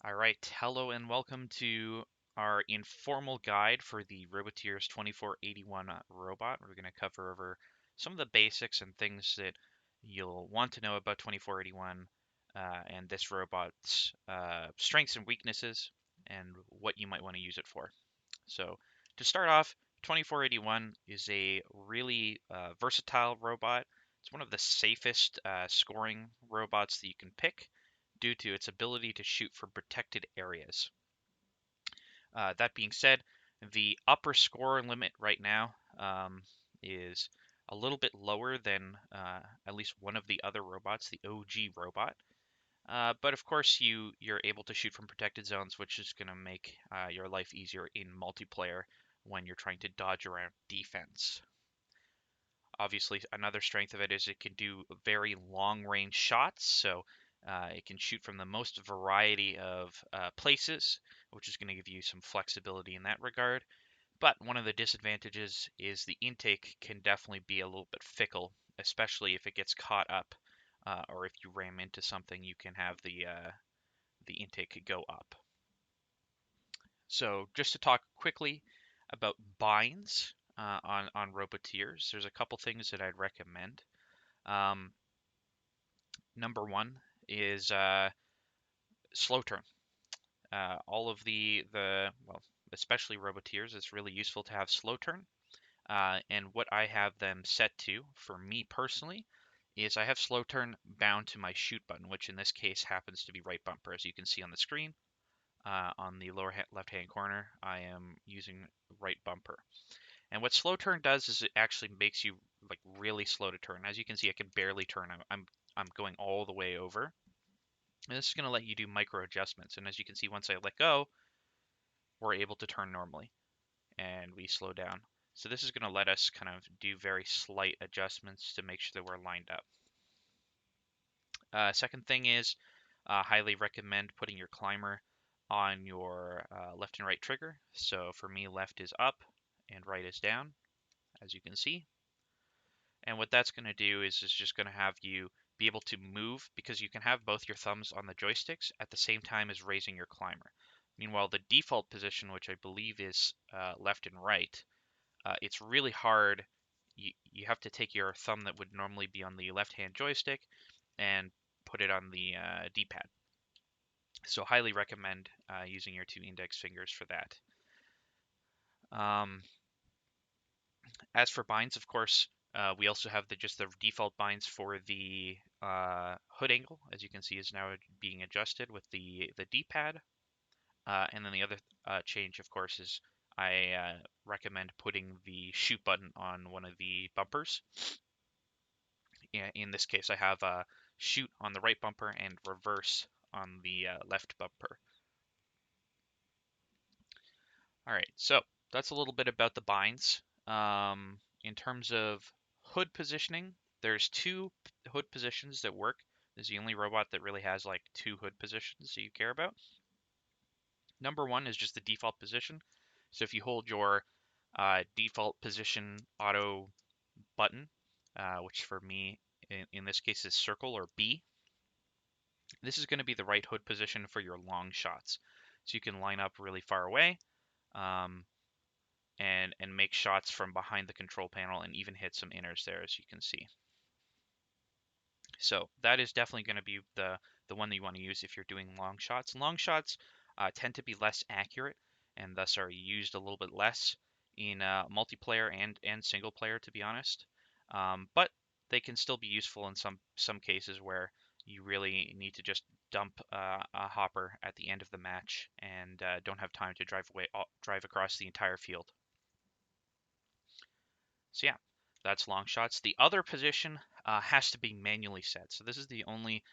All right, hello and welcome to our informal guide for the Roboteers 2481 robot. We're going to cover over some of the basics and things that you'll want to know about 2481 and this robot's strengths and weaknesses and what you might want to use it for. So to start off, 2481 is a really versatile robot. It's one of the safest scoring robots that you can pick due to its ability to shoot from protected areas. That being said, the upper score limit right now is a little bit lower than at least one of the other robots, the OG robot. But of course, you're able to shoot from protected zones, which is going to make your life easier in multiplayer when you're trying to dodge around defense. Obviously, another strength of it is it can do very long range shots, so it can shoot from the most variety of places, which is going to give you some flexibility in that regard. But one of the disadvantages is the intake can definitely be a little bit fickle, especially if it gets caught up or if you ram into something, you can have the intake go up. So just to talk quickly about binds on Roboteers, there's a couple things that I'd recommend. Um, Number one is slow turn. All of well, especially Roboteers, it's really useful to have slow turn. And what I have them set to, for me personally, is I have slow turn bound to my shoot button, which in this case happens to be right bumper. As you can see on the screen, on the lower left-hand corner, I am using right bumper. And what slow turn does is it actually makes you like really slow to turn. As you can see, I can barely turn. I'm going all the way over. And this is going to let you do micro adjustments. And as you can see, once I let go, we're able to turn normally and we slow down. So this is going to let us kind of do very slight adjustments to make sure that we're lined up. Second thing is, highly recommend putting your climber on your left and right trigger. So for me, left is up and right is down, as you can see. And what that's going to do is it's just going to have you be able to move because you can have both your thumbs on the joysticks at the same time as raising your climber. Meanwhile, the default position, which I believe is left and right, it's really hard. You have to take your thumb that would normally be on the left-hand joystick and put it on the D-pad. So highly recommend using your two index fingers for that. Um, As for binds, of course, we also have just the default binds for the hood angle, as you can see, is now being adjusted with the D-pad. And then the other change, of course, is I recommend putting the shoot button on one of the bumpers. In this case, I have shoot on the right bumper and reverse on the left bumper. All right, so that's a little bit about the binds. In terms of hood positioning, there's two hood positions that work. This is the only robot that really has like two hood positions that you care about. Number one is just the default position. So if you hold your default position auto button, which for me in this case is circle or B, this is going to be the right hood position for your long shots. So you can line up really far away um, and make shots from behind the control panel and even hit some inners there, as you can see. So that is definitely going to be the one that you want to use if you're doing long shots. Long shots tend to be less accurate and thus are used a little bit less in multiplayer and single player, to be honest. But they can still be useful in some cases where you really need to just dump a hopper at the end of the match and don't have time to drive across the entire field. So yeah, that's long shots. The other position has to be manually set. So this is the only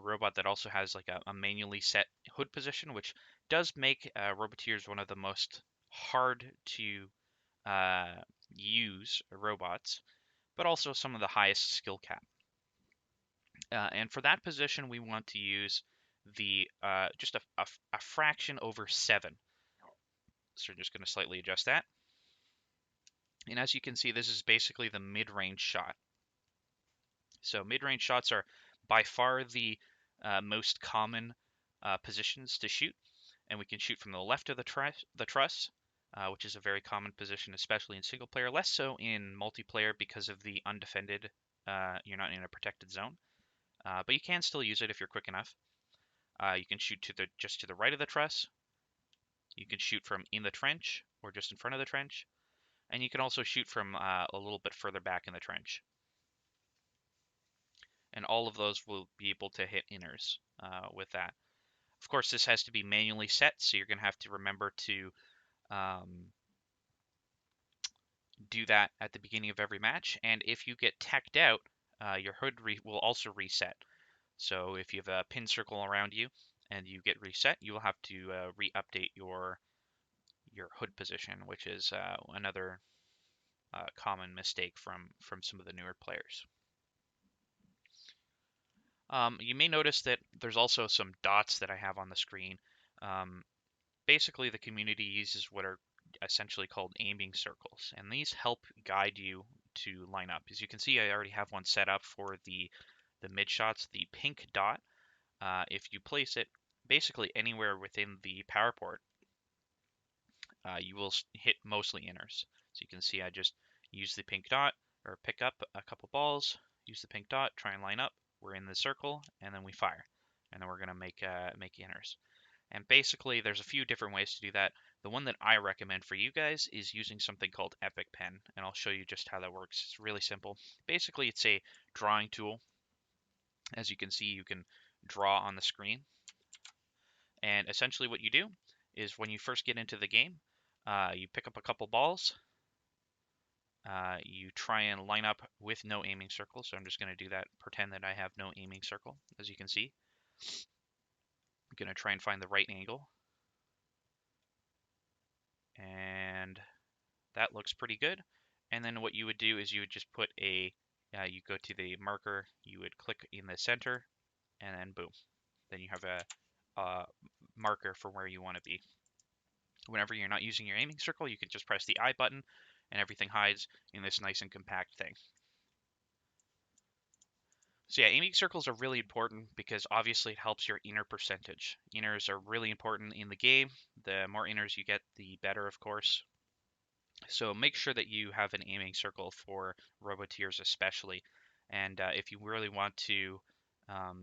robot that also has like a manually set hood position, which does make Roboteers one of the most hard to uh, use robots, but also some of the highest skill cap. And for that position, we want to use the just a fraction over 7. So we're just going to slightly adjust that. And as you can see, this is basically the mid-range shot. So mid-range shots are by far the most common positions to shoot, and we can shoot from the left of the truss, which is a very common position, especially in single player. Less so in multiplayer because of the undefended. You're not in a protected zone, but you can still use it if you're quick enough. You can shoot just to the right of the truss. You can shoot from in the trench or just in front of the trench, and you can also shoot from a little bit further back in the trench. And all of those will be able to hit inners with that. Of course, this has to be manually set, so you're going to have to remember to do that at the beginning of every match. And if you get teched out, your hood will also reset. So if you have a pin circle around you and you get reset, you will have to re-update your hood position, which is another common mistake from some of the newer players. You may notice that there's also some dots that I have on the screen. Basically, the community uses what are essentially called aiming circles, and these help guide you to line up. As you can see, I already have one set up for the mid shots. The pink dot, if you place it basically anywhere within the power port, you will hit mostly inners. So you can see I just use the pink dot, or pick up a couple balls, use the pink dot, try and line up. We're in the circle, and then we fire, and then we're gonna make inners. And basically, there's a few different ways to do that. The one that I recommend for you guys is using something called Epic Pen, and I'll show you just how that works. It's really simple. Basically, it's a drawing tool. As you can see, you can draw on the screen. And essentially what you do is when you first get into the game, you pick up a couple balls. You try and line up with no aiming circle. So I'm just going to do that, pretend that I have no aiming circle. As you can see, I'm going to try and find the right angle. And that looks pretty good. And then what you would do is you would just put you go to the marker, you would click in the center, and then boom. Then you have a marker for where you want to be. Whenever you're not using your aiming circle, you can just press the I button and everything hides in this nice and compact thing. So yeah, aiming circles are really important because obviously it helps your inner percentage. Inners are really important in the game. The more inners you get, the better, of course. So make sure that you have an aiming circle for Roboteers especially. And if you really want to,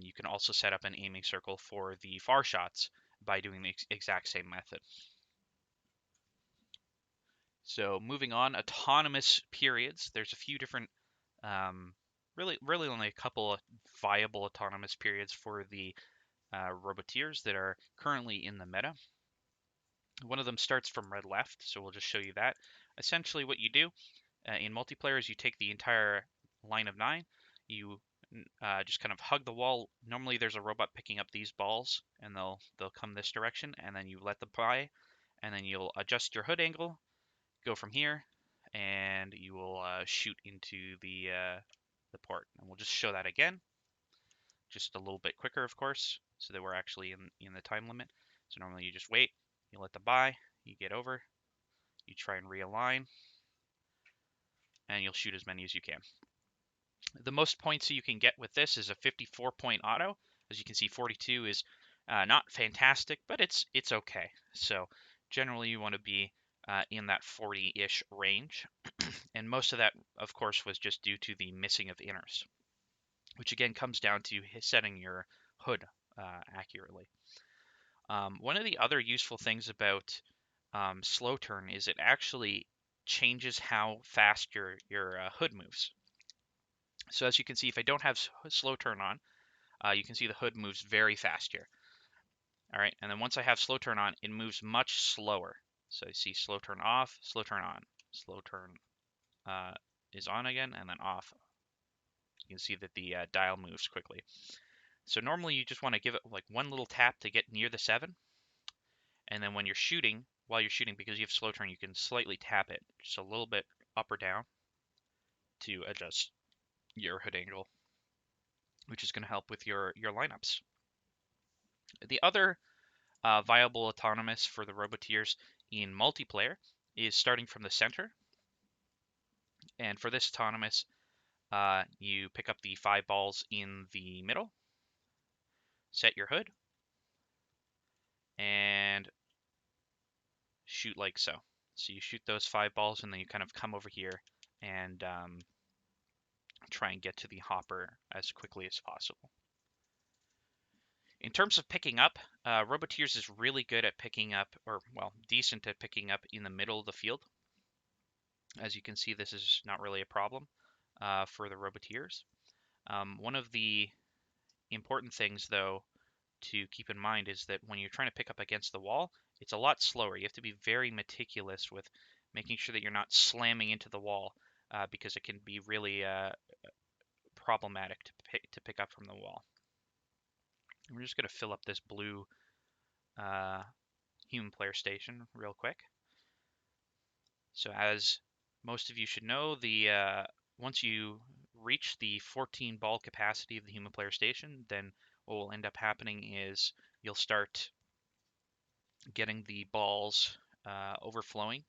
you can also set up an aiming circle for the far shots by doing the exact same method. So moving on, autonomous periods. There's a few different, really only a couple of viable autonomous periods for the Roboteers that are currently in the meta. One of them starts from red left, so we'll just show you that. Essentially what you do in multiplayer is you take the entire line of 9, you just kind of hug the wall. Normally there's a robot picking up these balls, and they'll come this direction, and then you let them by, and then you'll adjust your hood angle, go from here, and you will shoot into the port. And we'll just show that again, just a little bit quicker, of course, so that we're actually in the time limit. So normally you just wait, you let them by, you get over, you try and realign, and you'll shoot as many as you can. The most points you can get with this is a 54-point auto. As you can see, 42 is not fantastic, but it's okay. So generally you want to be in that 40-ish range. And most of that, of course, was just due to the missing of inners, which again comes down to setting your hood accurately. One of the other useful things about slow turn is it actually changes how fast your hood moves. So as you can see, if I don't have slow turn on, you can see the hood moves very fast here. All right, and then once I have slow turn on, it moves much slower. So you see slow turn off, slow turn on, slow turn is on again, and then off. You can see that the dial moves quickly. So normally you just want to give it like one little tap to get near the 7. And then when you're shooting, while you're shooting, because you have slow turn, you can slightly tap it just a little bit up or down to adjust your hood angle, which is going to help with your lineups. The other viable autonomous for the Roboteers in multiplayer is starting from the center. And for this autonomous, you pick up the 5 balls in the middle, set your hood, and shoot like so. So you shoot those 5 balls, and then you kind of come over here and try and get to the hopper as quickly as possible. In terms of picking up, Roboteers is really good at picking up, or well, decent at picking up in the middle of the field. As you can see, this is not really a problem for the Roboteers. One of the important things, though, to keep in mind is that when you're trying to pick up against the wall, it's a lot slower. You have to be very meticulous with making sure that you're not slamming into the wall because it can be really problematic to pick up from the wall. We're just going to fill up this blue human player station real quick. So as most of you should know, once you reach the 14 ball capacity of the human player station, then what will end up happening is you'll start getting the balls overflowing,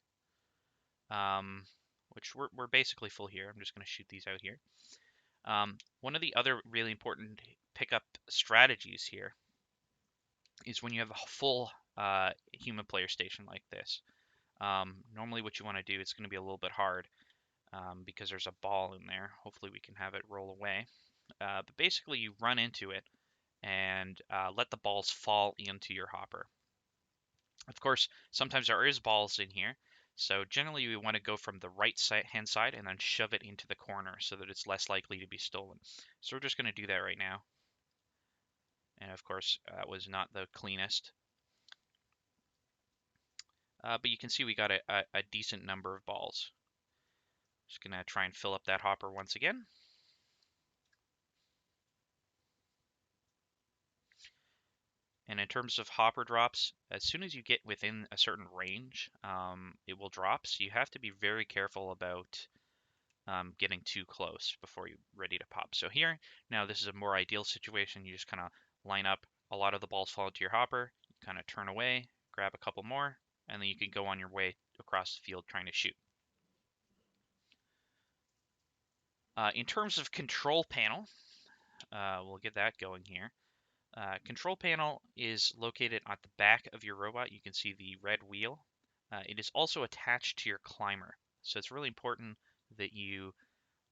which we're basically full here. I'm just going to shoot these out here. One of the other really important pickup strategies here is when you have a full human player station like this. Normally what you want to do, it's going to be a little bit hard because there's a ball in there. Hopefully we can have it roll away. But basically you run into it and let the balls fall into your hopper. Of course, sometimes there is balls in here, so generally we want to go from the right hand side and then shove it into the corner so that it's less likely to be stolen. So we're just going to do that right now. And of course, that was not the cleanest. But you can see we got a decent number of balls. Just going to try and fill up that hopper once again. And in terms of hopper drops, as soon as you get within a certain range, it will drop. So you have to be very careful about getting too close before you're ready to pop. So here, now this is a more ideal situation. You just kind of line up, a lot of the balls fall into your hopper, you kind of turn away, grab a couple more, and then you can go on your way across the field trying to shoot. In terms of control panel, we'll get that going here. Control panel is located at the back of your robot. You can see the red wheel. It is also attached to your climber. So it's really important that you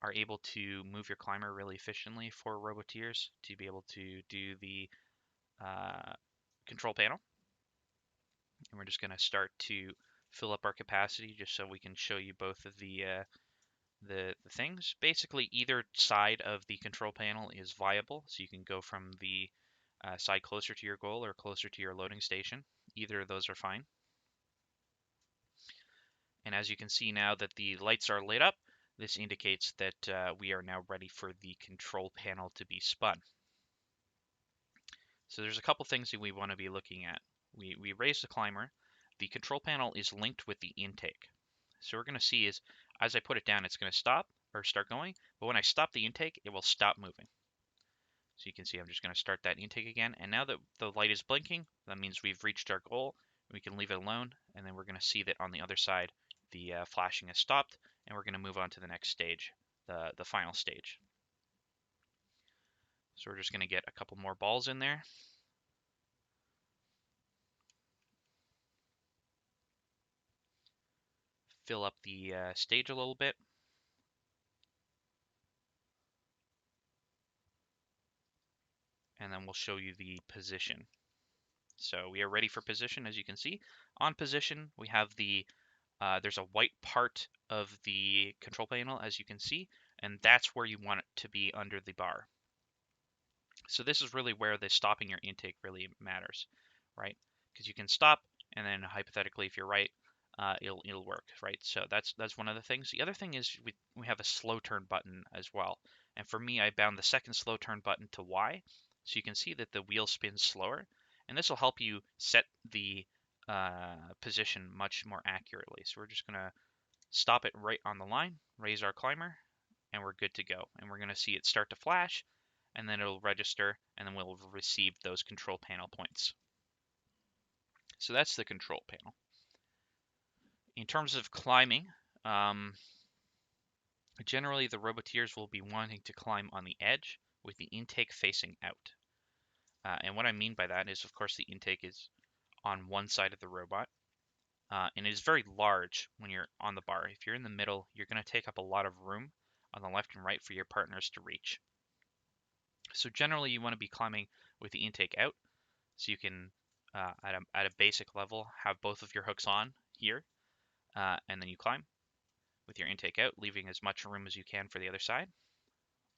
are able to move your climber really efficiently for Roboteers to be able to do the control panel. And we're just going to start to fill up our capacity just so we can show you both of the things. Basically, either side of the control panel is viable, so you can go from the side closer to your goal or closer to your loading station. Either of those are fine. And as you can see now that the lights are lit up, this indicates that we are now ready for the control panel to be spun. So there's a couple things that we want to be looking at. We raise the climber. The control panel is linked with the intake. So we're going to see is as I put it down, it's going to stop or start going. But when I stop the intake, it will stop moving. So you can see I'm just going to start that intake again. And now that the light is blinking, that means we've reached our goal. We can leave it alone. And then we're going to see that on the other side, the flashing has stopped. And we're going to move on to the next stage, the final stage. So we're just going to get a couple more balls in there. Fill up the stage a little bit. And then we'll show you the position. So we are ready for position, as you can see. On position, we have there's a white part of the control panel, as you can see, and that's where you want it to be under the bar. So this is really where the stopping your intake really matters, right? Because you can stop, and then hypothetically, if you're right, it'll work, right? So that's one of the things. The other thing is we have a slow turn button as well. And for me, I bound the second slow turn button to Y, so you can see that the wheel spins slower, and this will help you set the position much more accurately. So we're just gonna stop it right on the line, raise our climber, and we're good to go. And we're gonna see it start to flash, and then it'll register, and then we'll receive those control panel points. So that's the control panel. In terms of climbing, generally the Roboteers will be wanting to climb on the edge with the intake facing out. And what I mean by that is, of course, the intake is on one side of the robot. And it is very large when you're on the bar. If you're in the middle, you're going to take up a lot of room on the left and right for your partners to reach. So generally, you want to be climbing with the intake out, so you can, at a basic level, have both of your hooks on here, and then you climb with your intake out, leaving as much room as you can for the other side.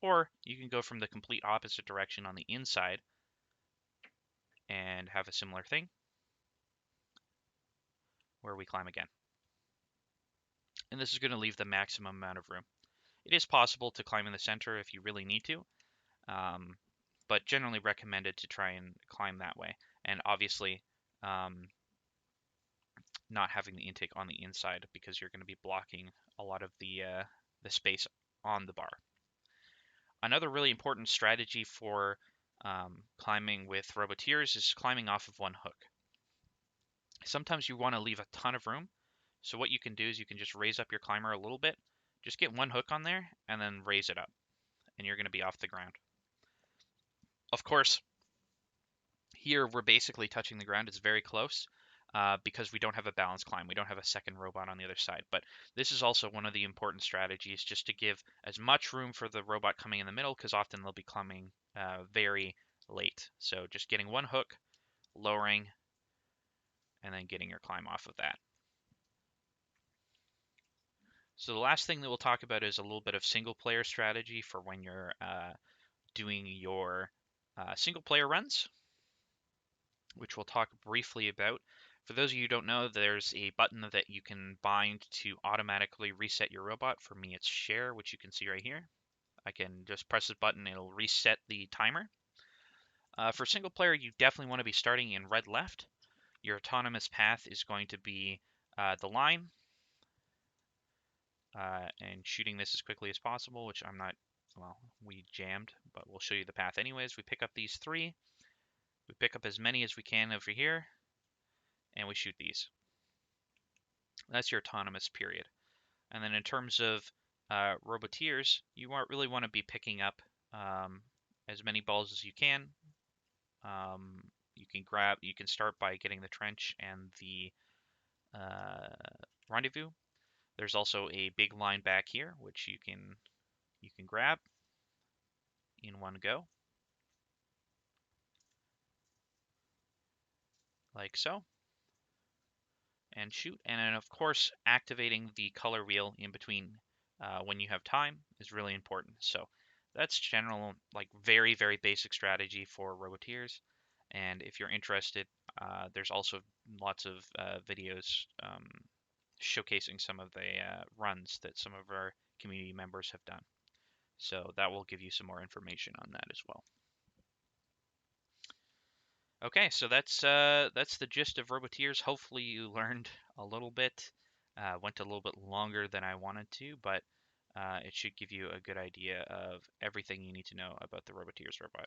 Or you can go from the complete opposite direction on the inside and have a similar thing where we climb again. And this is going to leave the maximum amount of room. It is possible to climb in the center if you really need to, but generally recommended to try and climb that way. And obviously, not having the intake on the inside because you're going to be blocking a lot of the space on the bar. Another really important strategy for climbing with Roboteers is climbing off of one hook. Sometimes you want to leave a ton of room, so what you can do is you can just raise up your climber a little bit, just get one hook on there, and then raise it up, and you're going to be off the ground. Of course, here we're basically touching the ground. It's very close because we don't have a balanced climb. We don't have a second robot on the other side. But this is also one of the important strategies, just to give as much room for the robot coming in the middle, because often they'll be coming very late. So just getting one hook, lowering, and then getting your climb off of that. So the last thing that we'll talk about is a little bit of single player strategy for when you're doing your single player runs, which we'll talk briefly about. For those of you who don't know, there's a button that you can bind to automatically reset your robot. For me, it's share, which you can see right here. I can just press this button, it'll reset the timer. For single player, you definitely want to be starting in red left. Your autonomous path is going to be the line, and shooting this as quickly as possible, which I'm not, well, we jammed, but we'll show you the path anyways. We pick up these three. We pick up as many as we can over here, and we shoot these. That's your autonomous period. And then in terms of Roboteers, you really want to be picking up as many balls as you can. You can start by getting the trench and the rendezvous. There's also a big line back here, which you can grab in one go, like so, and shoot. And then of course, activating the color wheel in between when you have time is really important. So that's general, like very, very basic strategy for Roboteers. And if you're interested, there's also lots of videos showcasing some of the runs that some of our community members have done. So that will give you some more information on that as well. Okay, so that's the gist of Roboteers. Hopefully you learned a little bit. Went a little bit longer than I wanted to, but it should give you a good idea of everything you need to know about the Roboteers robot.